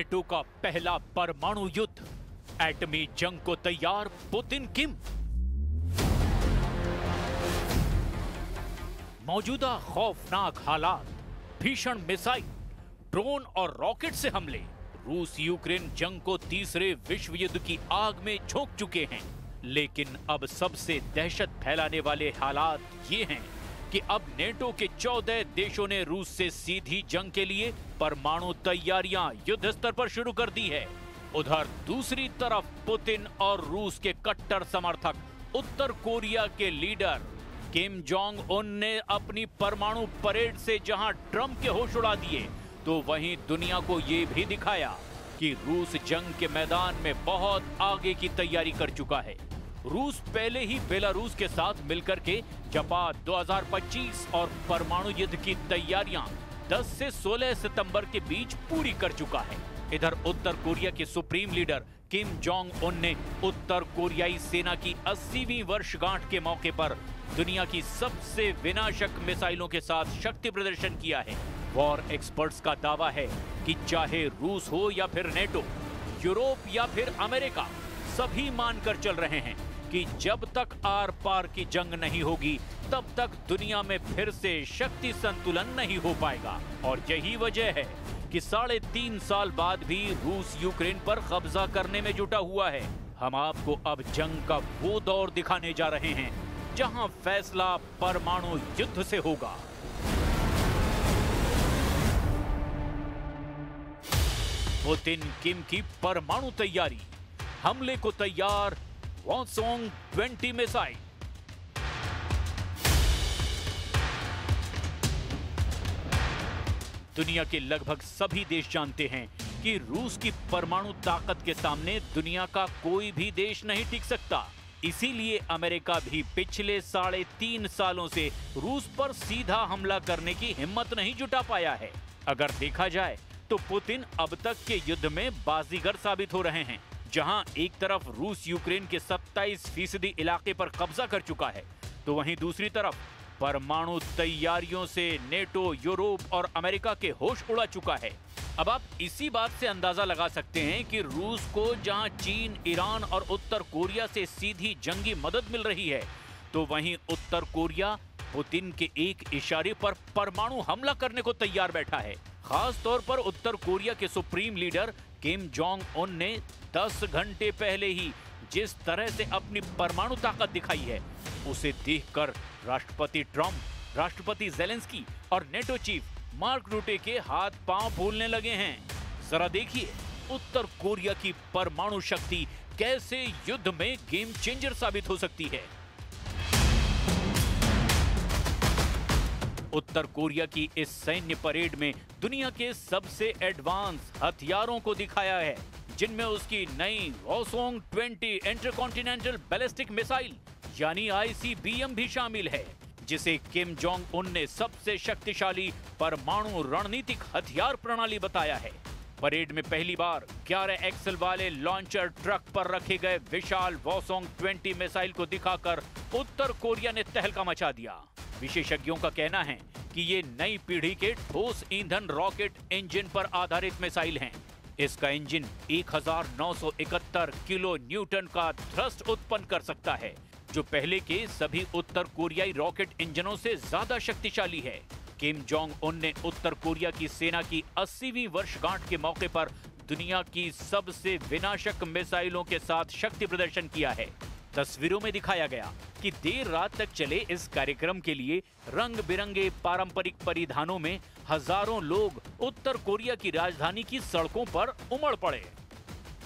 NATO का पहला परमाणु युद्ध, एटमी जंग को तैयार पुतिन किम। मौजूदा खौफनाक हालात, भीषण मिसाइल, ड्रोन और रॉकेट से हमले रूस यूक्रेन जंग को तीसरे विश्व युद्ध की आग में झोंक चुके हैं। लेकिन अब सबसे दहशत फैलाने वाले हालात ये हैं कि अब नेटो के 14 देशों ने रूस से सीधी जंग के लिए परमाणु तैयारियां युद्ध स्तर पर शुरू कर दी है। उधर दूसरी तरफ पुतिन और रूस के कट्टर समर्थक उत्तर कोरिया के लीडर किम जोंग उन ने अपनी परमाणु परेड से जहां ट्रंप के होश उड़ा दिए, तो वहीं दुनिया को ये भी दिखाया कि रूस जंग के मैदान में बहुत आगे की तैयारी कर चुका है। रूस पहले ही बेलारूस के साथ मिलकर के जापान 2025 और परमाणु युद्ध की तैयारियां 10 से 16 सितंबर के बीच पूरी कर चुका है। इधर उत्तर कोरिया के supreme leader Kim Jong Un ने उत्तर कोरियाई सेना की 80वीं वर्षगांठ के मौके पर दुनिया की सबसे विनाशक मिसाइलों के साथ शक्ति प्रदर्शन किया है। वॉर एक्सपर्ट्स का दावा है कि चाहे रूस हो या फिर नेटो, यूरोप या फिर अमेरिका, सभी मानकर चल रहे हैं कि जब तक आर पार की जंग नहीं होगी तब तक दुनिया में फिर से शक्ति संतुलन नहीं हो पाएगा। और यही वजह है कि 3.5 साल बाद भी रूस यूक्रेन पर कब्जा करने में जुटा हुआ है। हम आपको अब जंग का वो दौर दिखाने जा रहे हैं जहां फैसला परमाणु युद्ध से होगा। पुतिन किम की परमाणु तैयारी, हमले को तैयार वॉसोंग 20 मिसाइल। दुनिया के लगभग सभी देश जानते हैं कि रूस की परमाणु ताकत के सामने दुनिया का कोई भी देश नहीं टिक सकता। इसीलिए अमेरिका भी पिछले 3.5 सालों से रूस पर सीधा हमला करने की हिम्मत नहीं जुटा पाया है। अगर देखा जाए तो पुतिन अब तक के युद्ध में बाजीगर साबित हो रहे हैं। जहां एक तरफ रूस यूक्रेन के 27% इलाके पर कब्जा कर चुका है, तो वहीं दूसरी तरफ परमाणु तैयारियों से नेटो, यूरोप और अमेरिका के होश उड़ा चुका है। अब आप इसी बात से अंदाजा लगा सकते हैं कि रूस को जहां चीन, ईरान और उत्तर कोरिया से सीधी जंगी मदद मिल रही है, तो वहीं उत्तर कोरिया पुतिन के एक इशारे पर परमाणु हमला करने को तैयार बैठा है। खास तौर पर उत्तर कोरिया के supreme leader Kim Jong Un ने 10 घंटे पहले ही जिस तरह से अपनी परमाणु ताकत दिखाई है, उसे देखकर राष्ट्रपति ट्रंप, राष्ट्रपति जेलेंस्की और नेटो चीफ मार्क रूटे के हाथ पांव फूलने लगे हैं। जरा देखिए उत्तर कोरिया की परमाणु शक्ति कैसे युद्ध में गेम चेंजर साबित हो सकती है। उत्तर कोरिया की इस सैन्य परेड में दुनिया के सबसे एडवांस हथियारों को दिखाया है, जिनमें उसकी नई वॉसोंग 20 इंटरकॉन्टिनेंटल बैलिस्टिक मिसाइल यानी ICBM भी शामिल है, जिसे किम जोंग उन ने सबसे शक्तिशाली परमाणु रणनीतिक हथियार प्रणाली बताया है। परेड में पहली बार 11 एक्सल वाले लॉन्चर ट्रक पर रखे गए विशाल वॉसोंग 20 मिसाइल को दिखाकर उत्तर कोरिया ने तहलका मचा दिया। विशेषज्ञों का कहना है कि ये नई पीढ़ी के ठोस ईंधन रॉकेट इंजन पर आधारित मिसाइल हैं। इसका इंजन 1971 किलो न्यूटन का थ्रस्ट उत्पन्न कर सकता है, जो पहले के सभी उत्तर कोरियाई रॉकेट इंजनों से ज्यादा शक्तिशाली है। किम जोंग उन ने उत्तर कोरिया की सेना की 80वीं वर्षगांठ के मौके पर दुनिया की सबसे विनाशक मिसाइलों के साथ शक्ति प्रदर्शन किया है। तस्वीरों में दिखाया गया कि देर रात तक चले इस कार्यक्रम के लिए रंग बिरंगे पारंपरिक परिधानों में हजारों लोग उत्तर कोरिया की राजधानी की सड़कों पर उमड़ पड़े।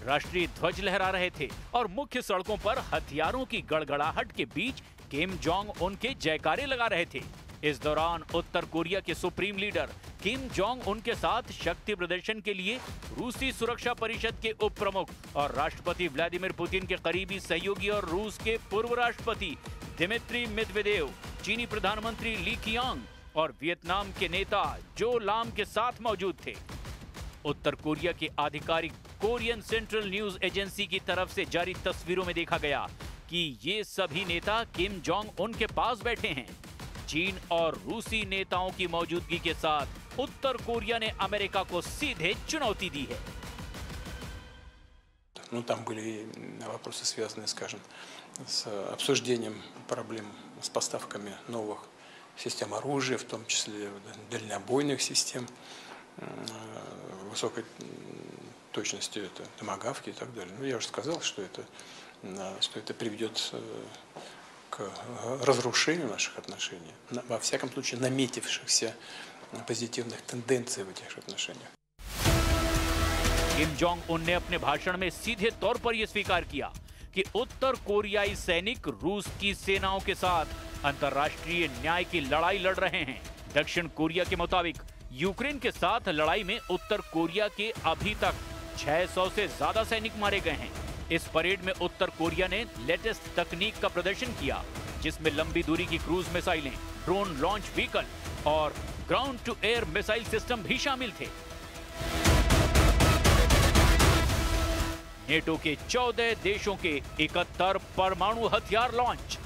राष्ट्रीय ध्वज लहरा रहे थे और मुख्य सड़कों पर हथियारों की गड़गड़ाहट के बीच किम जोंग उनके जयकारे लगा रहे थे। इस दौरान उत्तर कोरिया के सुप्रीम लीडर किम जोंग उनके साथ शक्ति प्रदर्शन के लिए रूसी सुरक्षा परिषद के उप प्रमुख और राष्ट्रपति व्लादिमीर पुतिन के करीबी सहयोगी और रूस के पूर्व राष्ट्रपति दिमित्री मेदवेदेव, चीनी प्रधानमंत्री ली कीयांग और वियतनाम के नेता जो लाम के साथ मौजूद थे। उत्तर कोरिया के आधिकारिक कोरियन सेंट्रल न्यूज एजेंसी की तरफ से जारी तस्वीरों में देखा गया कि ये सभी नेता किम जोंग उन के पास बैठे हैं। चीन और रूसी नेताओं की मौजूदगी के साथ उत्तर कोरिया ने अमेरिका को सीधे चुनौती दी है। Ну, там были вопросы, связанные, скажем, с обсуждением проблем с поставками новых систем оружия, в том числе дальнобойных систем, высокой точности, это томагавки и так далее. Ну, я уже сказал, что это приведет к разрушению наших отношений, во всяком случае наметившихся позитивных тенденций в этих отношениях. किम जोंग उन ने अपने भाषण में सीधे तौर पर यह स्वीकार किया कि उत्तर कोरियाई सैनिक रूस की सेनाओं के साथ अंतर्राष्ट्रीय न्याय की लड़ाई लड़ रहे हैं। दक्षिण कोरिया के मुताबिक यूक्रेन के साथ लड़ाई में उत्तर कोरिया के अभी तक 600 से ज्यादा सैनिक मारे गए हैं। इस परेड में उत्तर कोरिया ने लेटेस्ट तकनीक का प्रदर्शन किया, जिसमें लंबी दूरी की क्रूज मिसाइलें, ड्रोन लॉन्च व्हीकल और ground to air missile system भी शामिल थे। नेटो के 14 देशों के 71 परमाणु हथियार लॉन्च।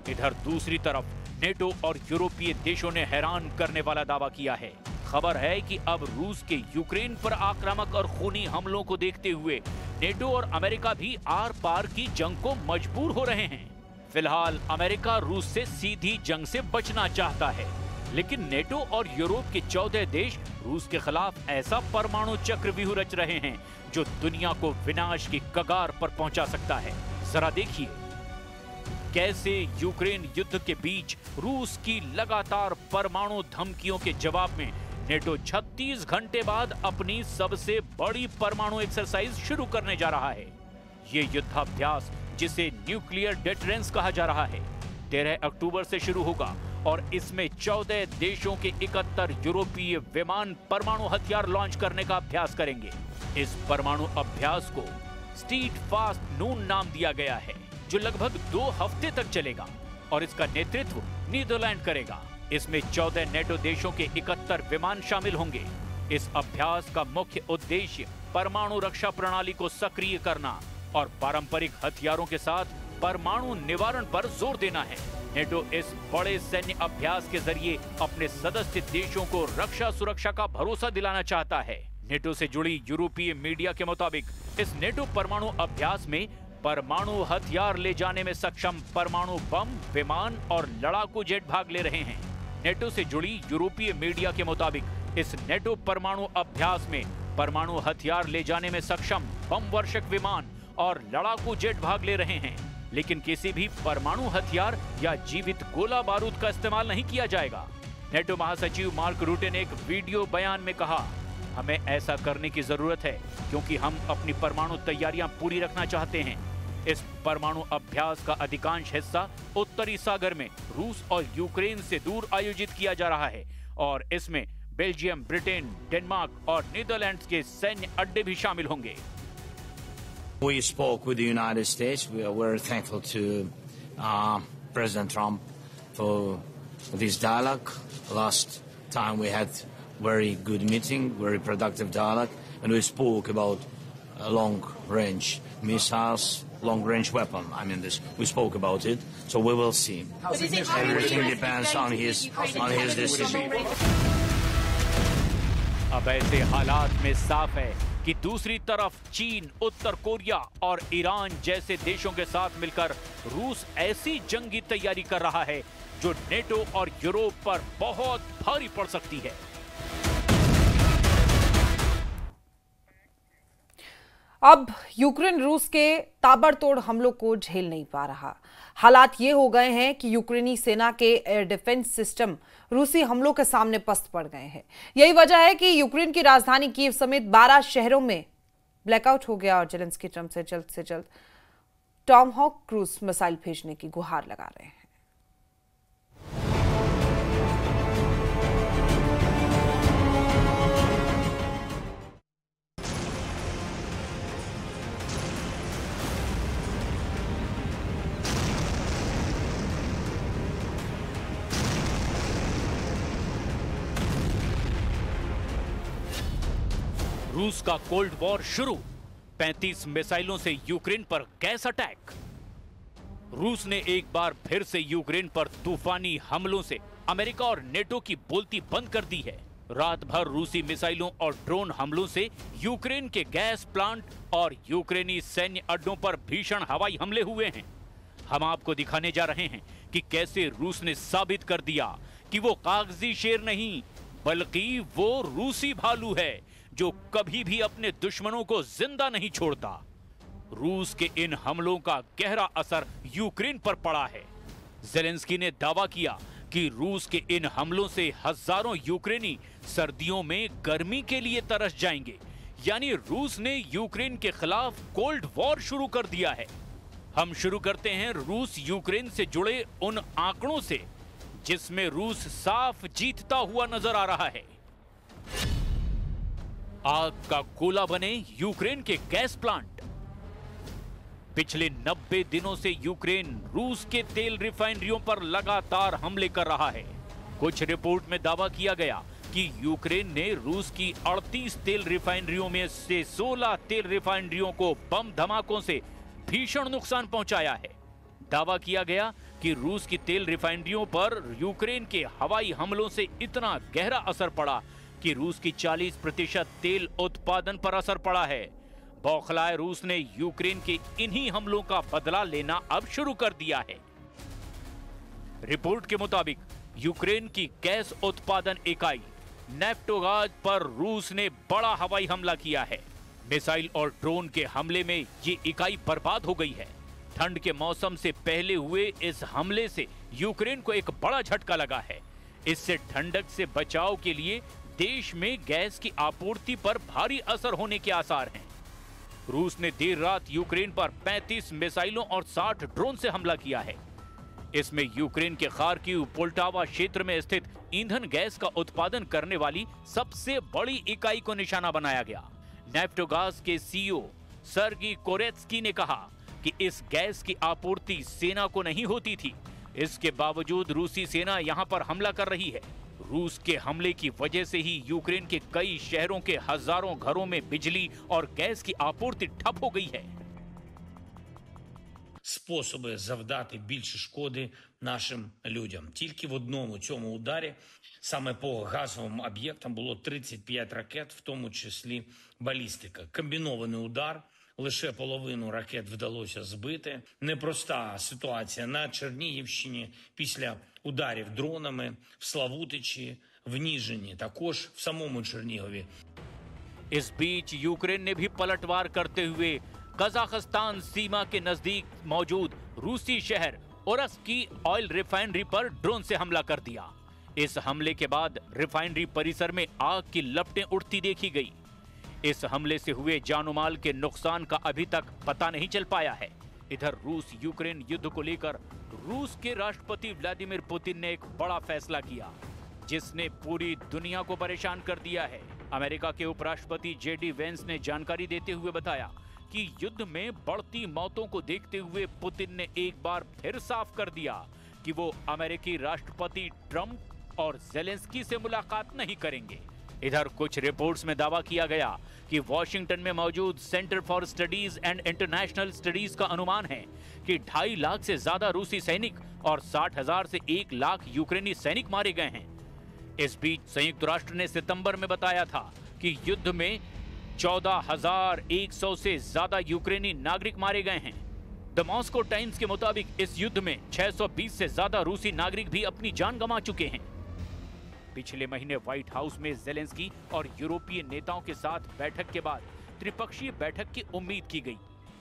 इधर दूसरी तरफ नेटो और यूरोपीय देशों ने हैरान करने वाला दावा किया है। खबर है कि अब रूस के यूक्रेन पर आक्रामक और खूनी हमलों को देखते हुए नेटो और अमेरिका भी आर पार की जंग को मजबूर हो रहे हैं। फिलहाल अमेरिका रूस से सीधी जंग से बचना चाहता है, लेकिन नेटो और यूरोप के 14 देश रूस के खिलाफ ऐसा परमाणु चक्रव्यूह रच रहे हैं जो दुनिया को विनाश की कगार पर पहुंचा सकता है। जरा देखिए कैसे यूक्रेन युद्ध के बीच रूस की लगातार परमाणु धमकियों के जवाब में नेटो 36 घंटे बाद अपनी सबसे बड़ी परमाणु एक्सरसाइज शुरू करने जा रहा है। ये युद्धाभ्यास, जिसे न्यूक्लियर डेटरेंस कहा जा रहा है, 13 अक्टूबर से शुरू होगा और इसमें 14 देशों के 71 यूरोपीय विमान परमाणु हथियार लॉन्च करने का अभ्यास करेंगे। इस परमाणु अभ्यास को स्टीड फास्ट नून नाम दिया गया है, जो लगभग 2 हफ्ते तक चलेगा और इसका नेतृत्व नीदरलैंड करेगा। इसमें 14 नेटो देशों के 71 विमान शामिल होंगे। इस अभ्यास का मुख्य उद्देश्य परमाणु रक्षा प्रणाली को सक्रिय करना और पारंपरिक हथियारों के साथ परमाणु निवारण पर जोर देना है। नेटो इस बड़े सैन्य अभ्यास के जरिए अपने सदस्य देशों को रक्षा सुरक्षा का भरोसा दिलाना चाहता है। नेटो से जुड़ी यूरोपीय मीडिया के मुताबिक इस नेटो परमाणु अभ्यास में परमाणु हथियार ले जाने में सक्षम परमाणु बम, विमान और लड़ाकू जेट भाग ले रहे हैं। नेटो से जुड़ी यूरोपीय मीडिया के मुताबिक इस नेटो परमाणु अभ्यास में परमाणु हथियार ले जाने में सक्षम बम वर्षक विमान और लड़ाकू जेट भाग ले रहे हैं, लेकिन किसी भी परमाणु हथियार या जीवित गोला बारूद का इस्तेमाल नहीं किया जाएगा। नेटो महासचिव मार्क रूटे ने एक वीडियो बयान में कहा, हमें ऐसा करने की जरूरत है क्योंकि हम अपनी परमाणु तैयारियां पूरी रखना चाहते हैं। इस परमाणु अभ्यास का अधिकांश हिस्सा उत्तरी सागर में रूस और यूक्रेन से दूर आयोजित किया जा रहा है और इसमें बेल्जियम, ब्रिटेन, डेनमार्क और नीदरलैंड्स के सैन्य अड्डे भी शामिल होंगे। We spoke with the United States. We are very thankful to President Trump for this dialogue. Last time we had very good meeting, very productive dialogue, and we spoke about long-range missiles, long-range weapon. I mean, we spoke about it, so we will see. Everything depends on his decision. अब ऐसे हालात में साफ है कि दूसरी तरफ चीन, उत्तर कोरिया और ईरान जैसे देशों के साथ मिलकर रूस ऐसी जंगी तैयारी कर रहा है जो नेटो और यूरोप पर बहुत भारी पड़ सकती है। अब यूक्रेन रूस के ताबड़तोड़ हमलों को झेल नहीं पा रहा। हालात ये हो गए हैं कि यूक्रेनी सेना के एयर डिफेंस सिस्टम रूसी हमलों के सामने पस्त पड़ गए हैं। यही वजह है कि यूक्रेन की राजधानी कीव समेत 12 शहरों में ब्लैकआउट हो गया और जेलेंस्की ट्रंप से जल्द टॉमहॉक क्रूज मिसाइल भेजने की गुहार लगा रहे हैं। रूस का कोल्ड वॉर शुरू, 35 मिसाइलों से यूक्रेन पर गैस अटैक। रूस ने एक बार फिर से यूक्रेन पर तूफानी हमलों से अमेरिका और नेटो की बोलती बंद कर दी है। रात भर रूसी मिसाइलों और ड्रोन हमलों से यूक्रेन के गैस प्लांट और यूक्रेनी सैन्य अड्डों पर भीषण हवाई हमले हुए हैं। हम आपको दिखाने जा रहे हैं कि कैसे रूस ने साबित कर दिया कि वो कागजी शेर नहीं बल्कि वो रूसी भालू है जो कभी भी अपने दुश्मनों को जिंदा नहीं छोड़ता। रूस के इन हमलों का गहरा असर यूक्रेन पर पड़ा है। ज़ेलेंस्की ने दावा किया कि रूस के इन हमलों से हजारों यूक्रेनी सर्दियों में गर्मी के लिए तरस जाएंगे। यानी रूस ने यूक्रेन के खिलाफ कोल्ड वॉर शुरू कर दिया है। हम शुरू करते हैं रूस यूक्रेन से जुड़े उन आंकड़ों से जिसमें रूस साफ जीतता हुआ नजर आ रहा है। आग का गोला बने यूक्रेन के गैस प्लांट। पिछले 90 दिनों से यूक्रेन रूस के तेल रिफाइनरियों पर लगातार हमले कर रहा है। कुछ रिपोर्ट में दावा किया गया कि यूक्रेन ने रूस की 38 तेल रिफाइनरियों में से 16 तेल रिफाइनरियों को बम धमाकों से भीषण नुकसान पहुंचाया है। दावा किया गया कि रूस की तेल रिफाइनरियों पर यूक्रेन के हवाई हमलों से इतना गहरा असर पड़ा कि रूस की 40% तेल उत्पादन पर असर पड़ा है। बौखलाए रूस ने यूक्रेन के इन्हीं हमलों का बदला लेना अब शुरू कर दिया है। रिपोर्ट के मुताबिक यूक्रेन की गैस उत्पादन इकाई नेफ्टोगाज पर रूस ने बड़ा हवाई हमला किया है। मिसाइल और ड्रोन के हमले में ये इकाई बर्बाद हो गई है। ठंड के मौसम से पहले हुए इस हमले से यूक्रेन को एक बड़ा झटका लगा है। इससे ठंडक से बचाव के लिए देश में गैस की आपूर्ति पर भारी असर होने के आसार हैं। रूस ने देर रात यूक्रेन पर 35 मिसाइलों और 60 ड्रोन से हमला किया है। इसमें यूक्रेन के खार्किव पोल्टावा क्षेत्र में स्थित ईंधन गैस का उत्पादन करने वाली सबसे बड़ी इकाई को निशाना बनाया गया। नेफ्टोगाज के सीईओ सर्गी कोरेत्स्की ने कहा कि इस गैस की आपूर्ति सेना को नहीं होती थी। इसके बावजूद रूसी सेना यहां पर हमला कर रही है। रूस के हमले की वजह से ही यूक्रेन के कई शहरों के हजारों घरों में बिजली और गैस की आपूर्ति ठप हो गई है। Способи завдати більше шкоди нашим людям. Тільки в одному цьому ударі, саме по газовим об'єктам, було 35 ракет, в тому числі балістика. Комбінований удар, лише половину ракет вдалося збити. Непроста ситуація на Чернігівщині після ударів дронами, в Славутичі, в Ніжині, також в самому Чернігові. इस बीच यूक्रेन ने भी पलटवार करते हुए कजाकिस्तान सीमा के नजदीक मौजूद रूसी शहर ओरस्क की ऑयल रिफाइनरी पर ड्रोन से हमला कर दिया। इस हमले के बाद रिफाइनरी परिसर में आग की लपटें उठती देखी गई। इस हमले से हुए जानमाल के नुकसान का अभी तक पता नहीं चल पाया है। इधर रूस यूक्रेन युद्ध को लेकर रूस के राष्ट्रपति व्लादिमीर पुतिन ने एक बड़ा फैसला किया जिसने पूरी दुनिया को परेशान कर दिया है। अमेरिका के उपराष्ट्रपति जेडी वेंस ने जानकारी देते हुए बताया कि युद्ध में बढ़ती मौतों को देखते हुए पुतिन ने एक बार फिर साफ कर दिया कि वो अमेरिकी राष्ट्रपति ट्रंप और ज़ेलेंस्की से मुलाकात नहीं करेंगे। इधर कुछ रिपोर्ट्स में दावा किया गया कि वॉशिंगटन में मौजूद centre for studies and international studies का अनुमान है कि 2.5 लाख से ज्यादा रूसी सैनिक और 60,000 से 1 लाख यूक्रेनी सैनिक मारे गए हैं। इस बीच संयुक्त राष्ट्र ने सितंबर में बताया था कि युद्ध में 14,100 से ज्यादा यूक्रेनी नागरिक मारे गए हैं। द मॉस्को टाइम्स के मुताबिक इस युद्ध में 620 से ज्यादा रूसी नागरिक भी अपनी जान गंवा चुके हैं। पिछले महीने व्हाइट हाउस में ज़ेलेंस्की और यूरोपीय नेताओं के साथ बैठक के बाद त्रिपक्षीय बैठक की उम्मीद की गई,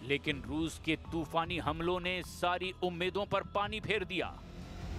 लेकिन रूस के तूफानी हमलों ने सारी उम्मीदों पर पानी फेर दिया।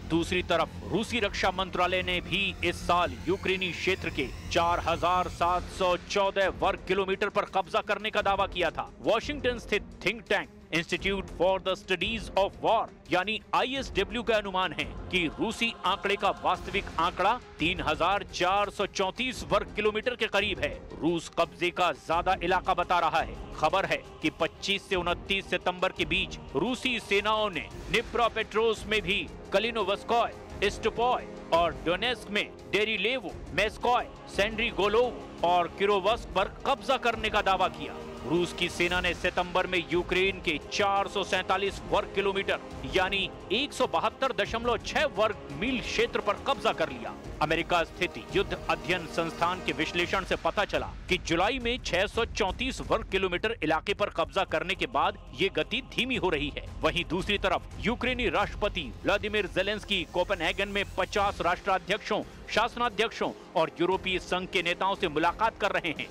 दूसरी तरफ रूसी रक्षा मंत्रालय ने भी इस साल यूक्रेनी क्षेत्र के 4,714 वर्ग किलोमीटर पर कब्जा करने का दावा किया था। वॉशिंगटन स्थित think tank institute for the studies of war यानी ISW का अनुमान है कि रूसी आंकड़े का वास्तविक आंकड़ा 3,434 वर्ग किलोमीटर के करीब है। रूस कब्जे का ज्यादा इलाका बता रहा है। खबर है कि 25 से 29 सितंबर के बीच रूसी सेनाओं ने निप्रोपेट्रोव्स्क में भी कलिनोवस्कोय, स्टुपोय और डोनेस्क में डेरिलेवो, मेस्कोय, सेंड्रीगोलोव और किरोवस्क पर कब्जा करने का दावा किया। रूस की सेना ने सितंबर में यूक्रेन के 447 वर्ग किलोमीटर यानी 172.6 वर्ग मील क्षेत्र पर कब्जा कर लिया। अमेरिका स्थित युद्ध अध्ययन संस्थान के विश्लेषण से पता चला कि जुलाई में 634 वर्ग किलोमीटर इलाके पर कब्जा करने के बाद ये गति धीमी हो रही है। वहीं दूसरी तरफ यूक्रेनी राष्ट्रपति व्लादिमीर ज़ेलेंस्की कोपेनहेगन में 50 राष्ट्राध्यक्षों, शासनाध्यक्षों और यूरोपीय संघ के नेताओं से मुलाकात कर रहे हैं।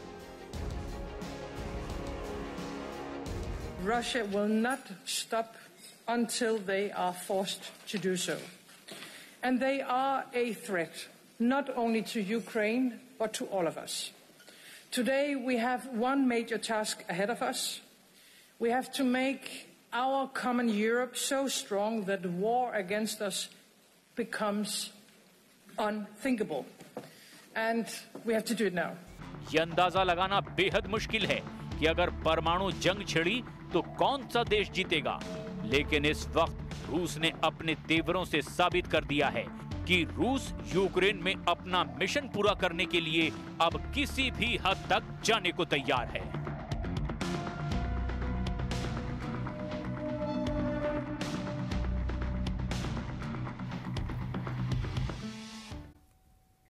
Russia will not stop until they are forced to do so. And they are a threat, not only to Ukraine, but to all of us. Today we have one major task ahead of us. We have to make our common Europe so strong that war against us becomes unthinkable. And we have to do it now. ये अंदाजा लगाना बेहद मुश्किल है कि अगर परमाणु जंग छिड़ी तो कौन सा देश जीतेगा, लेकिन इस वक्त रूस ने अपने तेवरों से साबित कर दिया है कि रूस यूक्रेन में अपना मिशन पूरा करने के लिए अब किसी भी हद तक जाने को तैयार है।